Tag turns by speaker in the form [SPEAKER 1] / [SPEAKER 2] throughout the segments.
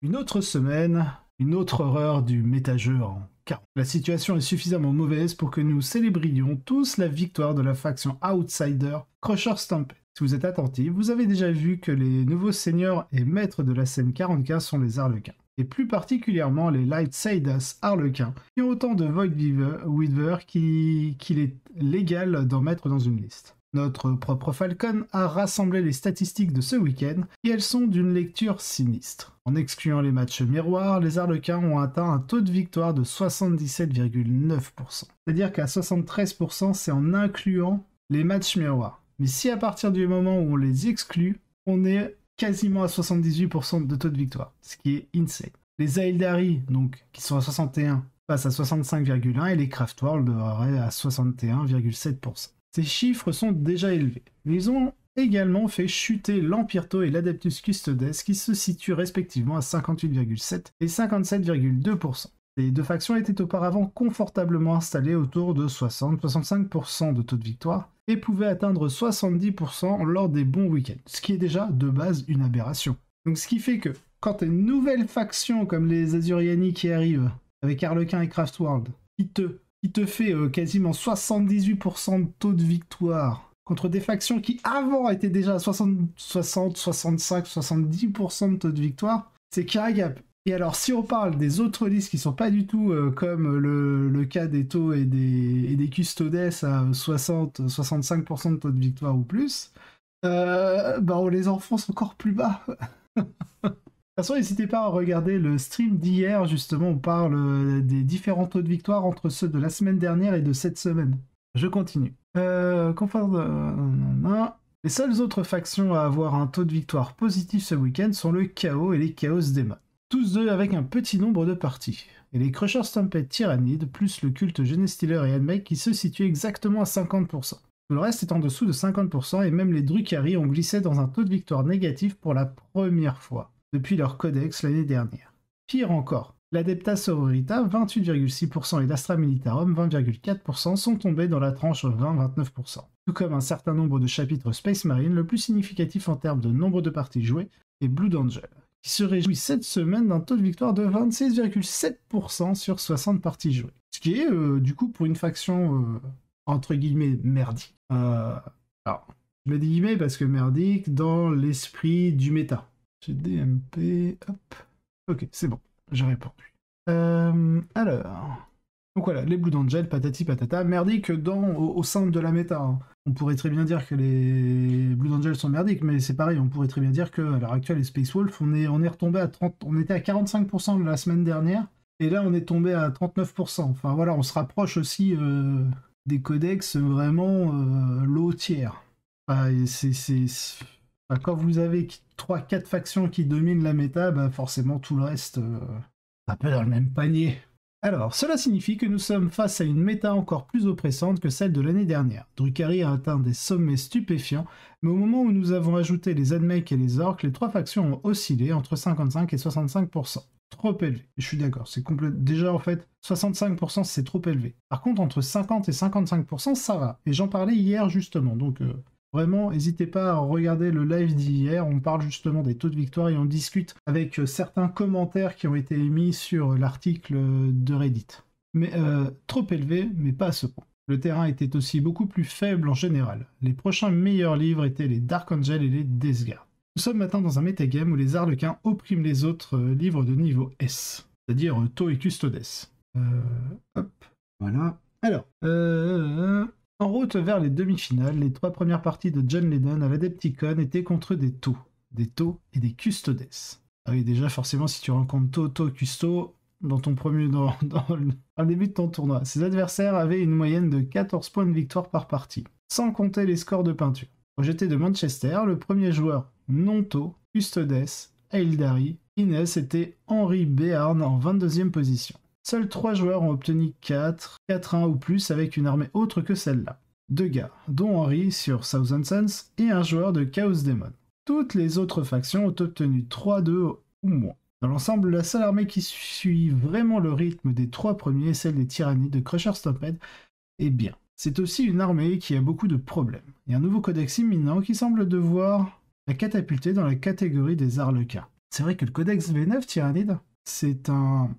[SPEAKER 1] Une autre semaine, une autre horreur du méta-jeu en 40. La situation est suffisamment mauvaise pour que nous célébrions tous la victoire de la faction Outsider Crusher Stampede. Si vous êtes attentif, vous avez déjà vu que les nouveaux seigneurs et maîtres de la scène 40k sont les Harlequins, et plus particulièrement les Lightsiders Harlequins, qui ont autant de Void Weaver qu'il est légal d'en mettre dans une liste. Notre propre Falcon a rassemblé les statistiques de ce week-end et elles sont d'une lecture sinistre. En excluant les matchs miroirs, les Harlequins ont atteint un taux de victoire de 77,9%. C'est-à-dire qu'à 73%, c'est en incluant les matchs miroirs. Mais si à partir du moment où on les exclut, on est quasiment à 78% de taux de victoire, ce qui est insane. Les Aeldari, donc, qui sont à 61, passent à 65,1 et les Craftworld à 61,7%. Ces chiffres sont déjà élevés, mais ils ont également fait chuter l'Empirto et l'Adeptus Custodes qui se situent respectivement à 58,7 et 57,2%. Les deux factions étaient auparavant confortablement installées autour de 60-65% de taux de victoire et pouvaient atteindre 70% lors des bons week-ends, ce qui est déjà de base une aberration. Donc ce qui fait que quand tu as une nouvelle faction comme les Azuriani qui arrivent, avec Harlequin et Craftworld, qui te fait quasiment 78% de taux de victoire contre des factions qui avant étaient déjà à 60, 65, 70% de taux de victoire, c'est Kiragap. Et alors si on parle des autres listes qui sont pas du tout comme le cas des taux et des Custodes à 60-65% de taux de victoire ou plus, on les enfonce encore plus bas. De toute façon, n'hésitez pas à regarder le stream d'hier, justement, on parle des différents taux de victoire entre ceux de la semaine dernière et de cette semaine. Je continue. Les seules autres factions à avoir un taux de victoire positif ce week-end sont le Chaos et les Chaos Demon. Tous deux avec un petit nombre de parties. Et les Crusher Stampede Tyrannide, plus le culte Genestealer et Handmake qui se situent exactement à 50%. Tout le reste est en dessous de 50% et même les Drukhari ont glissé dans un taux de victoire négatif pour la première fois depuis leur codex l'année dernière. Pire encore, l'Adepta Sororita, 28,6% et l'Astra Militarum, 20,4% sont tombés dans la tranche 20-29%. Tout comme un certain nombre de chapitres Space Marine, le plus significatif en termes de nombre de parties jouées est Blood Angel, qui se réjouit cette semaine d'un taux de victoire de 26,7% sur 60 parties jouées. Ce qui est, du coup, pour une faction, entre guillemets, merdique. Alors, je mets des guillemets parce que merdique dans l'esprit du méta. GDMP, hop. Ok, c'est bon, j'ai répondu. Alors... Donc voilà, les Blood Angel, patati patata, merdique au sein de la méta. Hein. On pourrait très bien dire que les Blood Angel sont merdiques, mais c'est pareil, on pourrait très bien dire qu'à l'heure actuelle, les Space Wolf, on est retombé à 30... On était à 45% la semaine dernière, et là on est tombé à 39%. Enfin voilà, on se rapproche aussi des codex vraiment low tier. Quand vous avez 3-4 factions qui dominent la méta, forcément tout le reste, un peu dans le même panier. Alors, cela signifie que nous sommes face à une méta encore plus oppressante que celle de l'année dernière. Drukhari a atteint des sommets stupéfiants, mais au moment où nous avons ajouté les Handmake et les Orcs, les trois factions ont oscillé entre 55 et 65%. Trop élevé, je suis d'accord, c'est complètement... Déjà en fait, 65% c'est trop élevé. Par contre, entre 50 et 55%, ça va. Et j'en parlais hier justement, donc... Vraiment, n'hésitez pas à regarder le live d'hier, on parle justement des taux de victoire et on discute avec certains commentaires qui ont été émis sur l'article de Reddit. Mais trop élevé, mais pas à ce point. Le terrain était aussi beaucoup plus faible en général. Les prochains meilleurs livres étaient les Dark Angel et les Death Guard. Nous sommes maintenant dans un metagame où les Harlequins oppriment les autres livres de niveau S, c'est-à-dire Tau et Custodes. Hop, voilà. Alors, en route vers les demi-finales, les trois premières parties de John Lennon à l'Adepticon étaient contre des Tau et des Custodes. Ah oui, déjà, forcément, si tu rencontres Tau, Custo, dans le début de ton tournoi, ses adversaires avaient une moyenne de 14 points de victoire par partie, sans compter les scores de peinture. Rejeté de Manchester, le premier joueur non Tau, Custodes, Aeldari, Inès était Henry Bearn en 22e position. Seuls 3 joueurs ont obtenu 4-1 ou plus avec une armée autre que celle-là. 2 gars, dont Henry sur Thousand Suns, et un joueur de Chaos Demon. Toutes les autres factions ont obtenu 3-2 ou moins. Dans l'ensemble, la seule armée qui suit vraiment le rythme des 3 premiers est celle des Tyrannies de Crusher Stampede, et bien. C'est aussi une armée qui a beaucoup de problèmes. Il y a un nouveau codex imminent qui semble devoir la catapulter dans la catégorie des Harlequins. c'est vrai que le Codex V9 Tyrannide, c'est un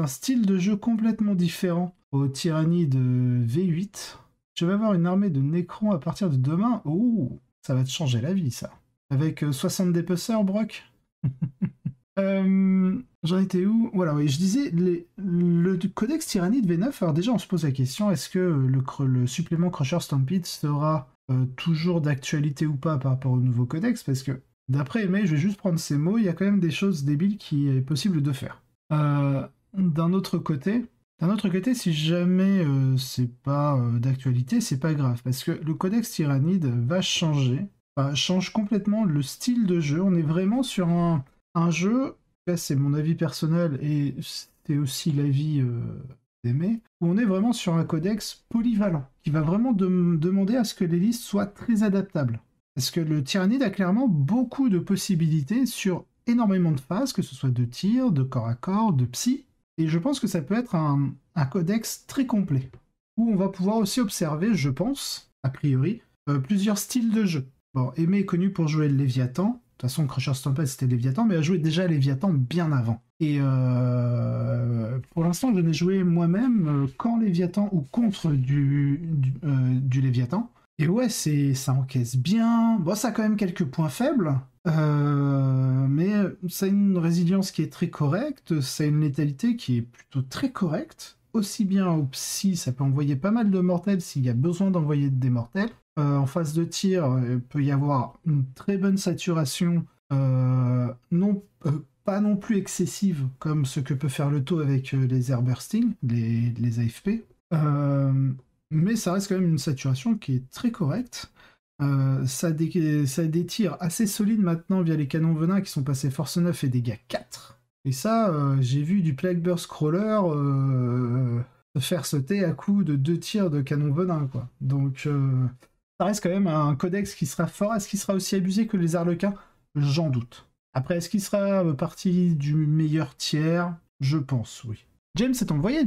[SPEAKER 1] style de jeu complètement différent au Tyrannide V8. Je vais avoir une armée de Necrons à partir de demain. Oh, ça va te changer la vie, ça. Avec 60 dépeceurs, Brock. J'en étais où? Voilà, oui, je disais, le Codex Tyrannide V9, alors déjà on se pose la question, est-ce que le supplément Crusher Stampede sera toujours d'actualité ou pas par rapport au nouveau codex? Parce que, d'après Aimé, je vais juste prendre ces mots, il y a quand même des choses débiles qui est possible de faire. D'un autre côté, si jamais c'est pas d'actualité, c'est pas grave, parce que le Codex Tyrannide va changer, change complètement le style de jeu. On est vraiment sur un jeu, c'est mon avis personnel et c'est aussi l'avis d'Aimé, où on est vraiment sur un codex polyvalent, qui va vraiment demander à ce que les listes soient très adaptables. Parce que le Tyrannide a clairement beaucoup de possibilités sur énormément de phases, que ce soit de tir, de corps à corps, de psy, et je pense que ça peut être un codex très complet, où on va pouvoir aussi observer, je pense, a priori, plusieurs styles de jeu. Bon, Aimé est connu pour jouer le Léviathan. De toute façon, Crusher Stampede, c'était Léviathan, mais a joué déjà Léviathan bien avant. Et pour l'instant, je n'ai joué moi-même qu'en Léviathan ou contre du Léviathan. Et ouais, ça encaisse bien. Bon, ça a quand même quelques points faibles, mais ça a une résilience qui est très correcte, ça a une létalité qui est plutôt très correcte. Aussi bien au psy, ça peut envoyer pas mal de mortels s'il y a besoin d'envoyer des mortels. En phase de tir, il peut y avoir une très bonne saturation, pas non plus excessive comme ce que peut faire le taux avec les airbursting, les AFP, mais ça reste quand même une saturation qui est très correcte. Ça a des tirs assez solides maintenant via les canons venin qui sont passés force 9 et dégâts 4. Et ça, j'ai vu du Plague Burst Crawler se faire sauter à coup de 2 tirs de canon venin, quoi. Donc ça reste quand même un codex qui sera fort. Est-ce qu'il sera aussi abusé que les Arlequins? J'en doute. Après, est-ce qu'il sera partie du meilleur tiers? Je pense, oui. James est en voyage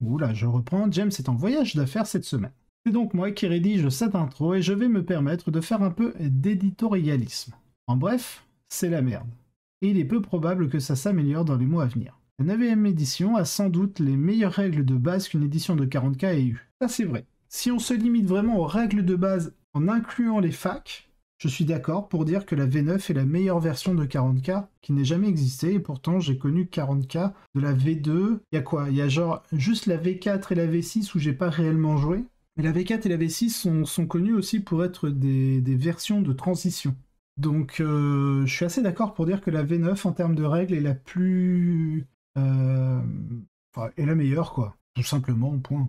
[SPEAKER 1] Oula, je reprends. James est en voyage d'affaires cette semaine. C'est donc moi qui rédige cette intro et je vais me permettre de faire un peu d'éditorialisme. En bref, c'est la merde. Et il est peu probable que ça s'améliore dans les mois à venir. La 9ème édition a sans doute les meilleures règles de base qu'une édition de 40k ait eu. Ça c'est vrai. Si on se limite vraiment aux règles de base en incluant les facs, je suis d'accord pour dire que la V9 est la meilleure version de 40k qui n'ait jamais existé, et pourtant j'ai connu 40k de la V2. Il y a quoi? Il y a genre juste la V4 et la V6 où j'ai pas réellement joué. Mais la V4 et la V6 sont connues aussi pour être des versions de transition. Donc je suis assez d'accord pour dire que la V9 en termes de règles est la plus... est la meilleure, quoi. Tout simplement, point.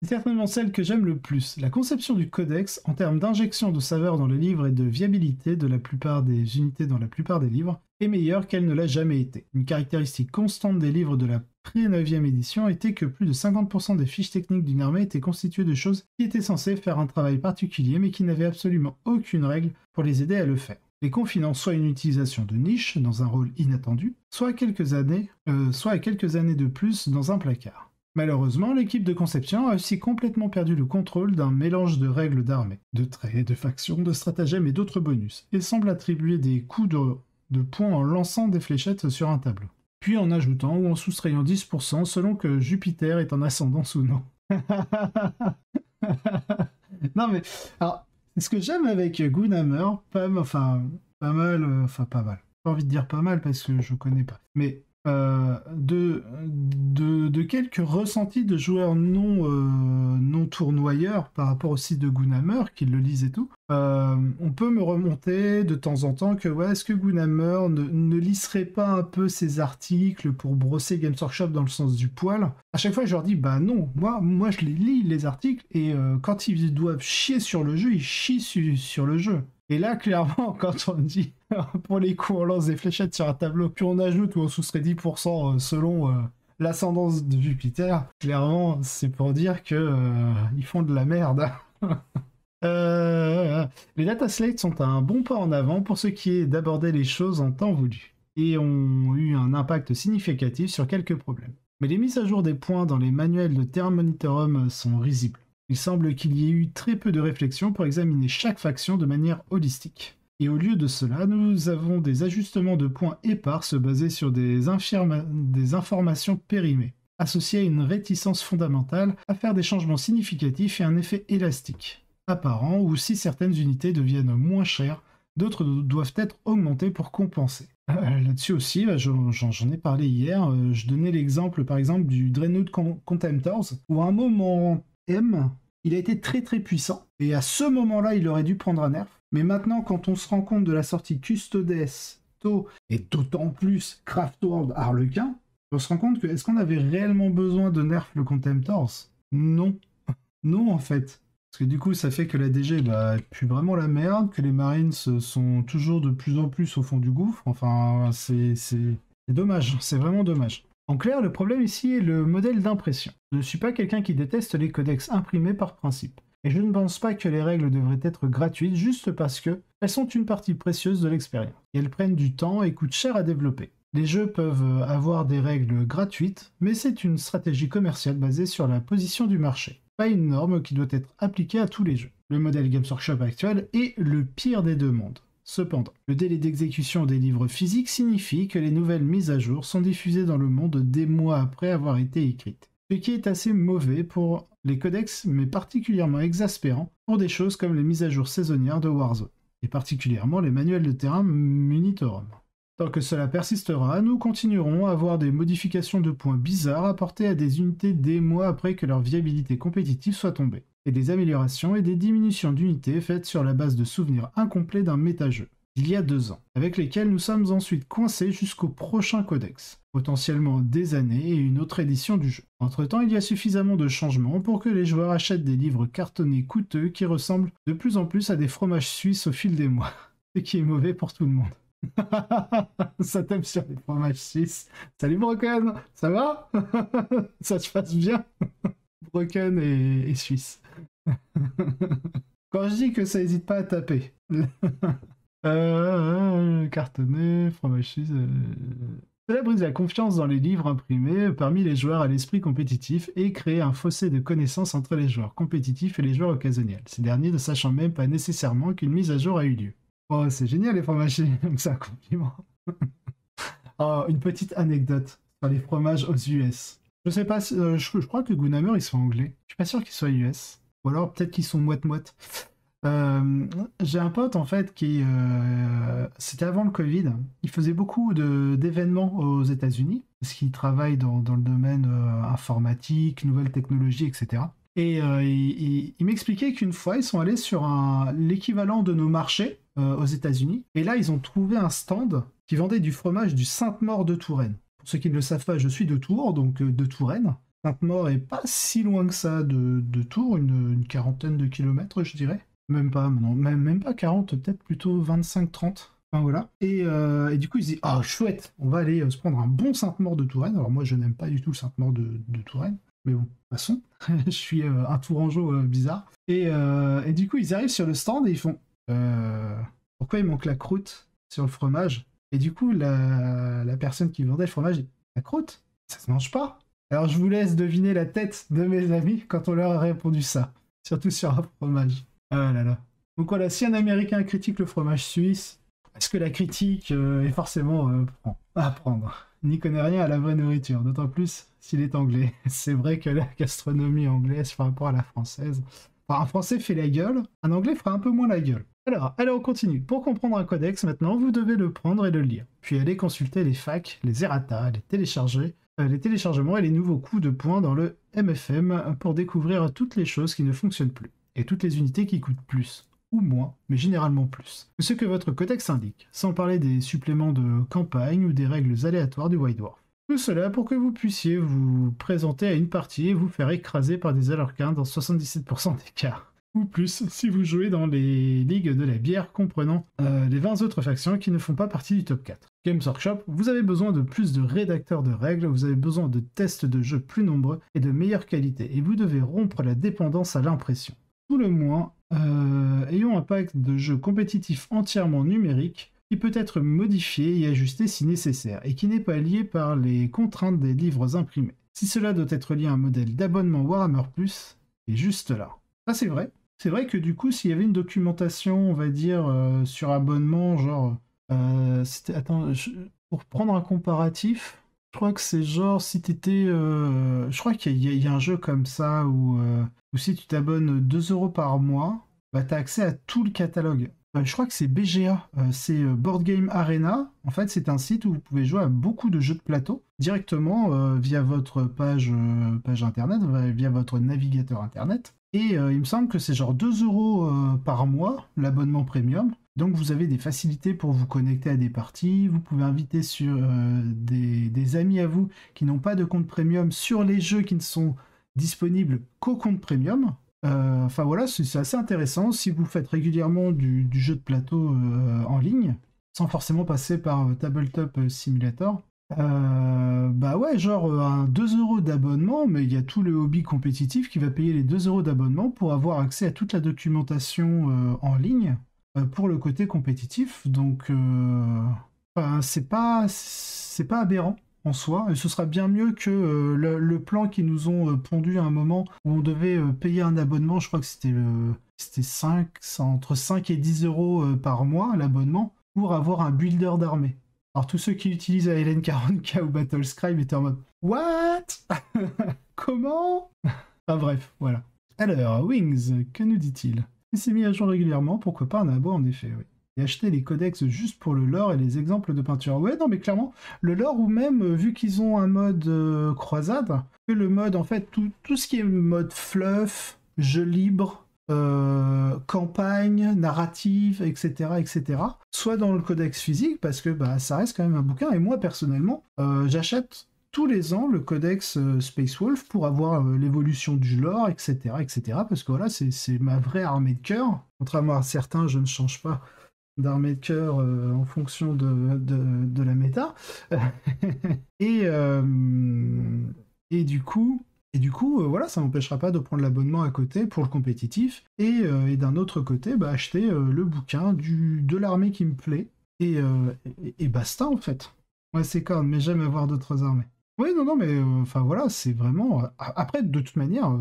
[SPEAKER 1] C'est certainement celle que j'aime le plus. La conception du codex, en termes d'injection de saveur dans le livre et de viabilité de la plupart des unités dans la plupart des livres, est meilleure qu'elle ne l'a jamais été. Une caractéristique constante des livres de la pré-9ème édition était que plus de 50% des fiches techniques d'une armée étaient constituées de choses qui étaient censées faire un travail particulier mais qui n'avaient absolument aucune règle pour les aider à le faire. Les confinant soit une utilisation de niche dans un rôle inattendu, soit à quelques années de plus dans un placard. Malheureusement, l'équipe de conception a aussi complètement perdu le contrôle d'un mélange de règles d'armée, de traits, de factions, de stratagèmes et d'autres bonus, et semble attribuer des coups de points en lançant des fléchettes sur un tableau. Puis en ajoutant ou en soustrayant 10% selon que Jupiter est en ascendance ou non. Non mais, alors, ce que j'aime avec Gunhammer, pas mal, pas envie de dire pas mal parce que je connais pas, mais de quelques ressentis de joueurs non tournoyeurs par rapport au site de Gunhammer, qui le lisent et tout, on peut me remonter de temps en temps que est-ce que Gunhammer ne lisserait pas un peu ses articles pour brosser Games Workshop dans le sens du poil? À chaque fois je leur dis bah non, moi je les lis les articles et quand ils doivent chier sur le jeu, ils chient sur le jeu. Et là, clairement, quand on dit pour les coups, on lance des fléchettes sur un tableau, puis on ajoute ou on soustrait 10% selon l'ascendance de Jupiter, clairement, c'est pour dire que ils font de la merde. Les data slates sont un bon pas en avant pour ce qui est d'aborder les choses en temps voulu, et ont eu un impact significatif sur quelques problèmes. Mais les mises à jour des points dans les manuels de Terra Monitorum sont risibles. Il semble qu'il y ait eu très peu de réflexion pour examiner chaque faction de manière holistique. Et au lieu de cela, nous avons des ajustements de points épars basés sur des informations périmées, associées à une réticence fondamentale à faire des changements significatifs et un effet élastique, apparent, ou si certaines unités deviennent moins chères, d'autres doivent être augmentées pour compenser. Là-dessus aussi, j'en ai parlé hier, je donnais l'exemple par exemple du Dreadnought Contemptors, où à un moment M, il a été très très puissant, et à ce moment-là, il aurait dû prendre un nerf. Mais maintenant, quand on se rend compte de la sortie Custodes, To, et d'autant plus Craftworld Harlequin, on se rend compte que est-ce qu'on avait réellement besoin de nerf le Contemptors? Non. Non, en fait. Parce que du coup, ça fait que la DG pue vraiment la merde, que les Marines sont toujours de plus en plus au fond du gouffre. Enfin, c'est dommage, c'est vraiment dommage. En clair, le problème ici est le modèle d'impression. Je ne suis pas quelqu'un qui déteste les codex imprimés par principe. Et je ne pense pas que les règles devraient être gratuites juste parce que elles sont une partie précieuse de l'expérience. Et elles prennent du temps et coûtent cher à développer. Les jeux peuvent avoir des règles gratuites, mais c'est une stratégie commerciale basée sur la position du marché. Pas une norme qui doit être appliquée à tous les jeux. Le modèle Games Workshop actuel est le pire des deux mondes. Cependant, le délai d'exécution des livres physiques signifie que les nouvelles mises à jour sont diffusées dans le monde des mois après avoir été écrites. Ce qui est assez mauvais pour les codex, mais particulièrement exaspérant pour des choses comme les mises à jour saisonnières de Warzone, et particulièrement les manuels de terrain Munitorum. Tant que cela persistera, nous continuerons à avoir des modifications de points bizarres apportées à des unités des mois après que leur viabilité compétitive soit tombée, et des améliorations et des diminutions d'unités faites sur la base de souvenirs incomplets d'un méta-jeu, il y a 2 ans, avec lesquels nous sommes ensuite coincés jusqu'au prochain codex, potentiellement des années et une autre édition du jeu. Entre-temps, il y a suffisamment de changements pour que les joueurs achètent des livres cartonnés coûteux qui ressemblent de plus en plus à des fromages suisses au fil des mois, ce qui est mauvais pour tout le monde. Ça tape sur les fromages suisses. Salut Broken, ça va? Ça se passe bien? Broken et suisse. Quand je dis que ça n'hésite pas à taper. Cartonné, fromage suisse. Cela brise la confiance dans les livres imprimés parmi les joueurs à l'esprit compétitif et crée un fossé de connaissances entre les joueurs compétitifs et les joueurs occasionnels, ces derniers ne sachant même pas nécessairement qu'une mise à jour a eu lieu. Oh, c'est génial les fromages, c'est un compliment. Oh, une petite anecdote sur les fromages aux US. Je sais pas, je crois que Gunhammer ils sont anglais. Je suis pas sûr qu'ils soient US. Ou alors peut-être qu'ils sont moite-moite. J'ai un pote en fait qui, c'était avant le Covid, il faisait beaucoup d'événements aux États-Unis parce qu'il travaille dans le domaine informatique, nouvelles technologies, etc. Et il m'expliquait qu'une fois ils sont allés sur l'équivalent de nos marchés aux États-Unis et là ils ont trouvé un stand qui vendait du fromage du Sainte-Maure de Touraine. Pour ceux qui ne le savent pas, je suis de Tours, donc de Touraine. Sainte-Maure est pas si loin que ça de Tours, une quarantaine de kilomètres je dirais. Même pas, non, même pas 40, peut-être plutôt 25-30. Enfin voilà. Et du coup, il se dit, ah chouette, on va aller se prendre un bon Sainte-Maure de Touraine. Alors moi, je n'aime pas du tout le Sainte-Maure de Touraine. Mais bon, passons. Je suis un Tourangeau bizarre. Et du coup, ils arrivent sur le stand et ils font, pourquoi il manque la croûte sur le fromage? Et du coup, la personne qui vendait le fromage dit, la croûte, ça se mange pas. Alors je vous laisse deviner la tête de mes amis quand on leur a répondu ça. Surtout sur un fromage. Ah là là. Donc voilà, si un Américain critique le fromage suisse, est-ce que la critique est forcément à prendre? Il n'y connaît rien à la vraie nourriture, d'autant plus s'il est anglais. C'est vrai que la gastronomie anglaise par rapport à la française... Enfin, un français fait la gueule, un anglais fera un peu moins la gueule. Alors, allez, on continue. Pour comprendre un codex, maintenant, vous devez le prendre et le lire. Puis aller consulter les facs, les errata, les téléchargements et les nouveaux coups de poing dans le MFM pour découvrir toutes les choses qui ne fonctionnent plus. Et toutes les unités qui coûtent plus, ou moins, mais généralement plus, que ce que votre codex indique, sans parler des suppléments de campagne ou des règles aléatoires du White Dwarf. Tout cela pour que vous puissiez vous présenter à une partie et vous faire écraser par des Harlequins dans 77% des cas. Ou plus si vous jouez dans les ligues de la bière comprenant les 20 autres factions qui ne font pas partie du top 4. Games Workshop, vous avez besoin de plus de rédacteurs de règles, vous avez besoin de tests de jeux plus nombreux et de meilleure qualité, et vous devez rompre la dépendance à l'impression. Tout le moins, ayons un pack de jeux compétitifs entièrement numérique qui peut être modifié et ajusté si nécessaire, et qui n'est pas lié par les contraintes des livres imprimés. Si cela doit être lié à un modèle d'abonnement Warhammer+, c'est juste là. Ça c'est vrai, C'est vrai que du coup, s'il y avait une documentation, on va dire, sur abonnement, genre, attends, pour prendre un comparatif, je crois que c'est genre si t'étais, je crois qu'il y a un jeu comme ça où si tu t'abonnes 2 € par mois, bah t'as accès à tout le catalogue. Je crois que c'est BGA, c'est Board Game Arena. En fait, c'est un site où vous pouvez jouer à beaucoup de jeux de plateau directement via votre page internet, via votre navigateur internet. Et il me semble que c'est genre 2 € par mois, l'abonnement premium. Donc vous avez des facilités pour vous connecter à des parties, vous pouvez inviter sur des amis à vous qui n'ont pas de compte premium sur les jeux qui ne sont disponibles qu'au compte premium. Enfin voilà, c'est assez intéressant si vous faites régulièrement du jeu de plateau en ligne, sans forcément passer par Tabletop Simulator. Bah ouais, genre un 2 € d'abonnement, mais il y a tout le hobby compétitif qui va payer les 2 € d'abonnement pour avoir accès à toute la documentation en ligne pour le côté compétitif. Donc enfin, c'est pas aberrant en soi, et ce sera bien mieux que le plan qu'ils nous ont pondu à un moment où on devait payer un abonnement, je crois que c'était 5, entre 5 et 10 € par mois l'abonnement pour avoir un builder d'armée. Alors tous ceux qui utilisent ALN 40K ou Battlescribe étaient en mode What? Comment? Enfin bref, voilà. Alors, Wings, que nous dit-il? Il s'est mis à jour régulièrement, pourquoi pas un abo en effet, oui. Et acheter les codex juste pour le lore et les exemples de peinture. Ouais, non mais clairement, le lore ou même, vu qu'ils ont un mode croisade, que le mode, en fait, tout ce qui est mode fluff, jeu libre, campagne, narrative, etc., soit dans le codex physique, parce que bah, ça reste quand même un bouquin, et moi personnellement, j'achète tous les ans le codex Space Wolf pour avoir l'évolution du lore, etc., parce que voilà, c'est ma vraie armée de cœur. Contrairement à certains, je ne change pas d'armée de cœur en fonction de la méta. et, et du coup, voilà, ça m'empêchera pas de prendre l'abonnement à côté pour le compétitif et d'un autre côté, bah, acheter le bouquin de l'armée qui me plaît et basta en fait. Ouais, c'est quand mais j'aime avoir d'autres armées. Oui, non, mais enfin voilà, c'est vraiment. Après, de toute manière,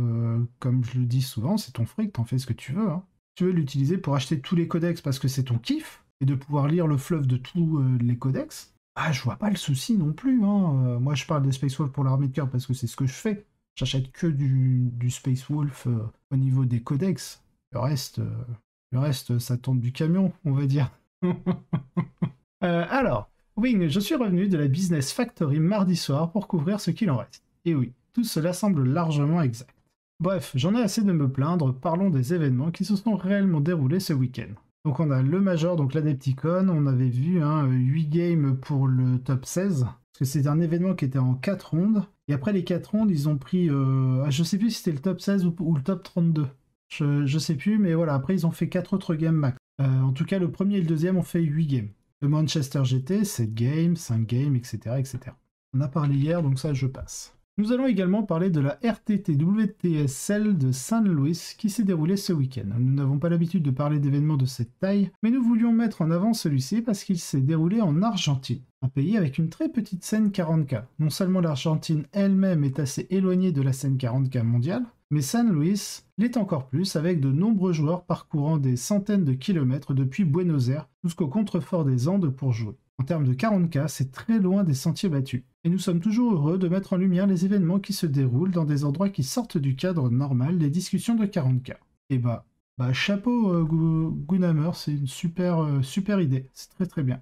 [SPEAKER 1] comme je le dis souvent, c'est ton fric, t'en fais ce que tu veux. Hein. Tu veux l'utiliser pour acheter tous les codex parce que c'est ton kiff et de pouvoir lire le fluff de tous les codex. Ah, je vois pas le souci non plus. Hein. Moi, je parle des Space Wolf pour l'armée de cœur parce que c'est ce que je fais. J'achète que du Space Wolf au niveau des codex. Le reste, ça tombe du camion, on va dire. Alors, Wing, je suis revenu de la Business Factory mardi soir pour couvrir ce qu'il en reste. Et oui, tout cela semble largement exact. Bref, j'en ai assez de me plaindre, parlons des événements qui se sont réellement déroulés ce week-end. Donc on a le Major, donc l'Adepticon, on avait vu 8 games pour le top 16, parce que c'est un événement qui était en 4 rondes, et après les 4 rondes, ils ont pris, je sais plus si c'était le top 16 ou le top 32, je sais plus, mais voilà, après ils ont fait 4 autres games max. En tout cas, le premier et le deuxième ont fait 8 games. Le Manchester GT, 7 games, 5 games, etc. On a parlé hier, donc ça je passe. Nous allons également parler de la RTT WTSL de San Luis qui s'est déroulée ce week-end. Nous n'avons pas l'habitude de parler d'événements de cette taille, mais nous voulions mettre en avant celui-ci parce qu'il s'est déroulé en Argentine, un pays avec une très petite scène 40K. Non seulement l'Argentine elle-même est assez éloignée de la scène 40K mondiale, mais San Luis l'est encore plus avec de nombreux joueurs parcourant des centaines de kilomètres depuis Buenos Aires jusqu'au contrefort des Andes pour jouer. En termes de 40K, c'est très loin des sentiers battus. Et nous sommes toujours heureux de mettre en lumière les événements qui se déroulent dans des endroits qui sortent du cadre normal des discussions de 40K. Et bah chapeau Gunhammer, c'est une super idée, c'est très très bien.